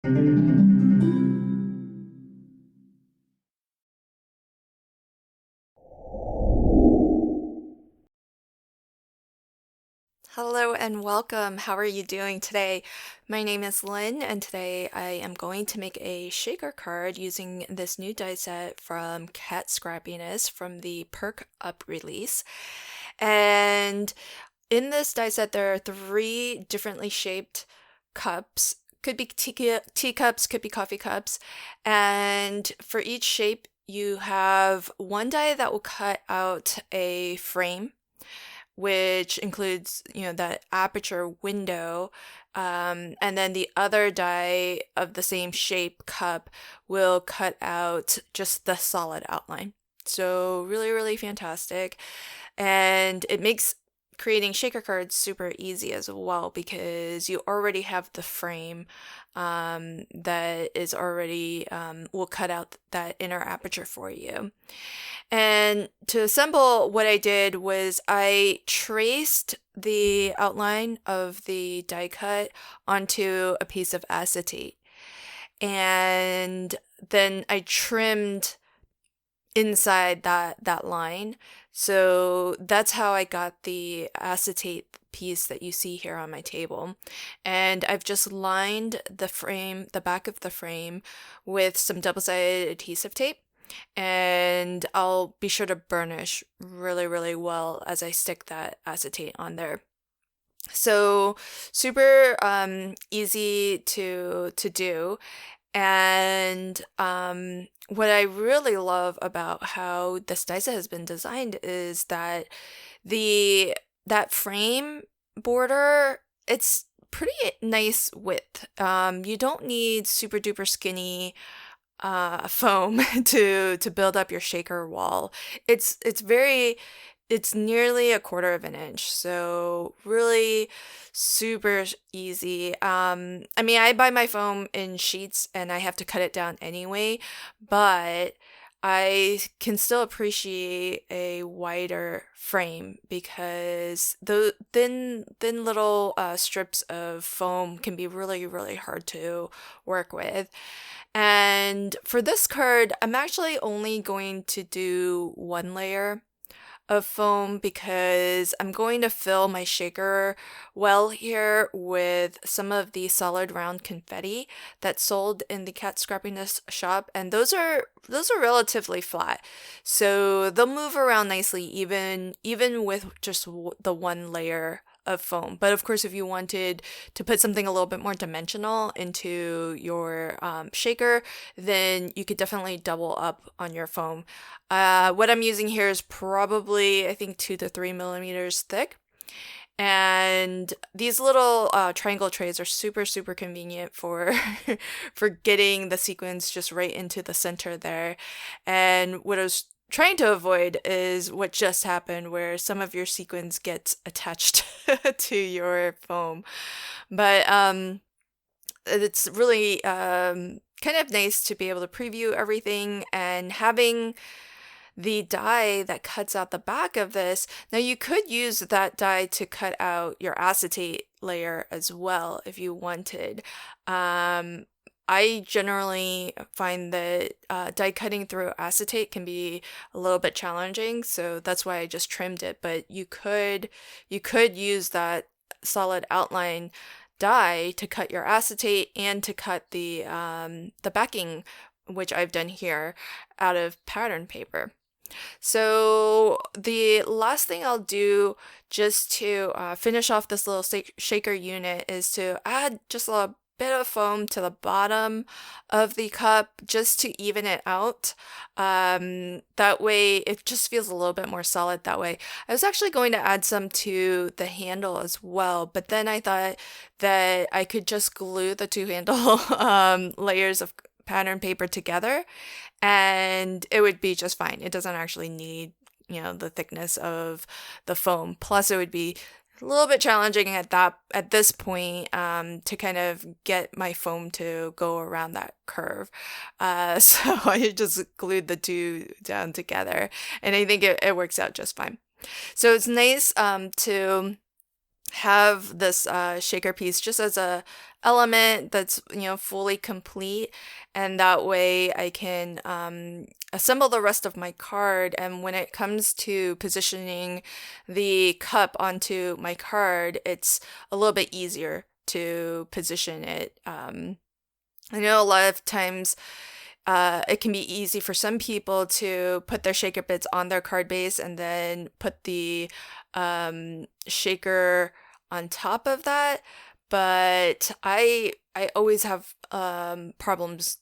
Hello and welcome. How are you doing today? My name is Lynn, and today I am going to make a shaker card using this new die set from Scrappiness from the Perk Up release. And in this die set, there are three differently shaped cups. Could be teacups, could be coffee cups. And for each shape, you have one die that will cut out a frame, which includes, that aperture window. And then the other die of the same shape cup will cut out just the solid outline. So really, really fantastic. And it makes creating shaker cards super easy as well because you already have the frame that is already will cut out that inner aperture for you. And to assemble, what I did was I traced the outline of the die cut onto a piece of acetate. And then I trimmed inside that line. So that's how I got the acetate piece that you see here on my table. And I've just lined the back of the frame with some double-sided adhesive tape. And I'll be sure to burnish really, really well as I stick that acetate on there. So super easy to do. And what I really love about how this die set has been designed is that that frame border, it's pretty nice width. You don't need super duper skinny foam to build up your shaker wall. It's nearly a quarter of an inch, so really super easy. I mean, I buy my foam in sheets and I have to cut it down anyway, but I can still appreciate a wider frame because the thin little strips of foam can be really, really hard to work with. And for this card, I'm actually only going to do one layer of foam because I'm going to fill my shaker well here with some of the solid round confetti that's sold in the Cat Scrappiness shop, and those are relatively flat, so they'll move around nicely even with just the one layer of foam. But of course, if you wanted to put something a little bit more dimensional into your shaker, then you could definitely double up on your foam. What I'm using here is probably, I think, 2 to 3 millimeters thick. And these little triangle trays are super, super convenient for for getting the sequins just right into the center there. And what I was trying to avoid is what just happened, where some of your sequins gets attached to your foam. But it's really kind of nice to be able to preview everything and having the die that cuts out the back of this. Now you could use that die to cut out your acetate layer as well if you wanted. I generally find that die cutting through acetate can be a little bit challenging, so that's why I just trimmed it. But you could use that solid outline die to cut your acetate and to cut the backing, which I've done here, out of pattern paper. So the last thing I'll do just to finish off this little shaker unit is to add just a bit of foam to the bottom of the cup just to even it out. That way it just feels a little bit more solid that way. I was actually going to add some to the handle as well, but then I thought that I could just glue the two handle layers of pattern paper together and it would be just fine. It doesn't actually need, the thickness of the foam. Plus, it would be a little bit challenging at this point to kind of get my foam to go around that curve. So I just glued the two down together, and I think it works out just fine. So it's nice to have this shaker piece just as a element that's, fully complete, and that way I can assemble the rest of my card. And when it comes to positioning the cup onto my card, it's a little bit easier to position it. I know a lot of times it can be easy for some people to put their shaker bits on their card base and then put the shaker on top of that. But I always have problems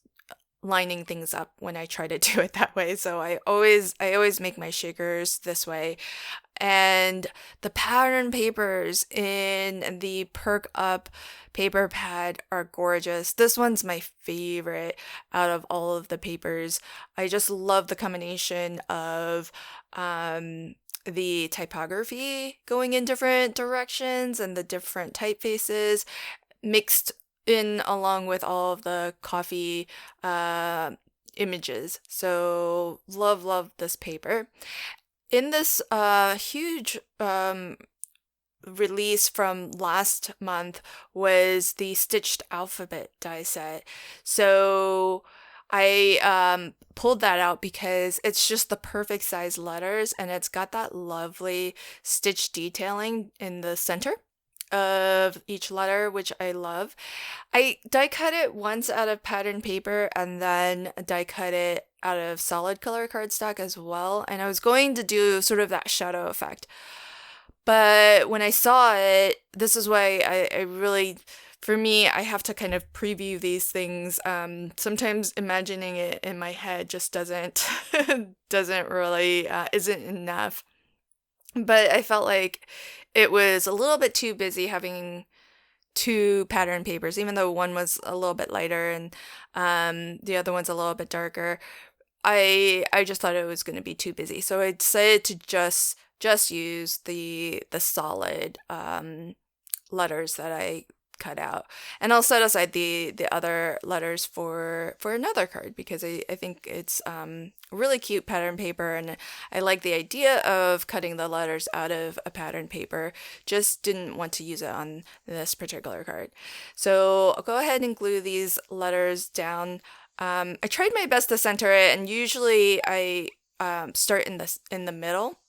lining things up when I try to do it that way. So I always make my shakers this way. And the pattern papers in the Perk Up paper pad are gorgeous. This one's my favorite out of all of the papers. I just love the combination of the typography going in different directions and the different typefaces mixed in along with all of the coffee images. So love this paper. In this huge release from last month was the stitched alphabet die set. So I pulled that out because it's just the perfect size letters, and it's got that lovely stitch detailing in the center of each letter, which I love. I die cut it once out of pattern paper and then die cut it out of solid color cardstock as well. And I was going to do sort of that shadow effect. But when I saw it, this is why I really, for me, I have to kind of preview these things. Sometimes imagining it in my head just doesn't really isn't enough. But I felt like it was a little bit too busy having two pattern papers, even though one was a little bit lighter and the other one's a little bit darker. I just thought it was going to be too busy, so I decided to just use the solid letters that I cut out, and I'll set aside the other letters for another card because I think it's really cute pattern paper, and I like the idea of cutting the letters out of a pattern paper. Just didn't want to use it on this particular card. So I'll go ahead and glue these letters down. I tried my best to center it, and usually I start in the middle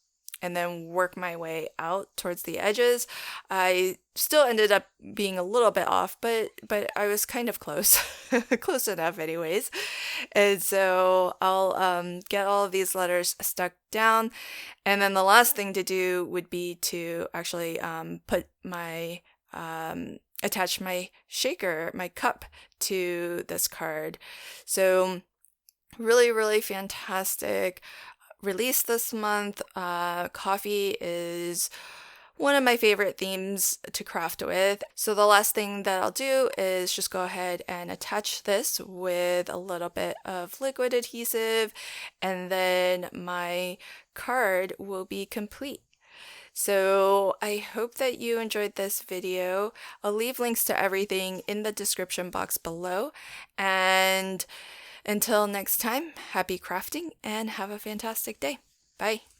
and then work my way out towards the edges. I still ended up being a little bit off, but I was kind of close, close enough anyways. And so I'll get all of these letters stuck down, and then the last thing to do would be to actually put my attach my shaker, my cup, to this card. So really fantastic release this month. Coffee is one of my favorite themes to craft with. So the last thing that I'll do is just go ahead and attach this with a little bit of liquid adhesive, and then my card will be complete. So I hope that you enjoyed this video. I'll leave links to everything in the description box below. And until next time, happy crafting and have a fantastic day. Bye.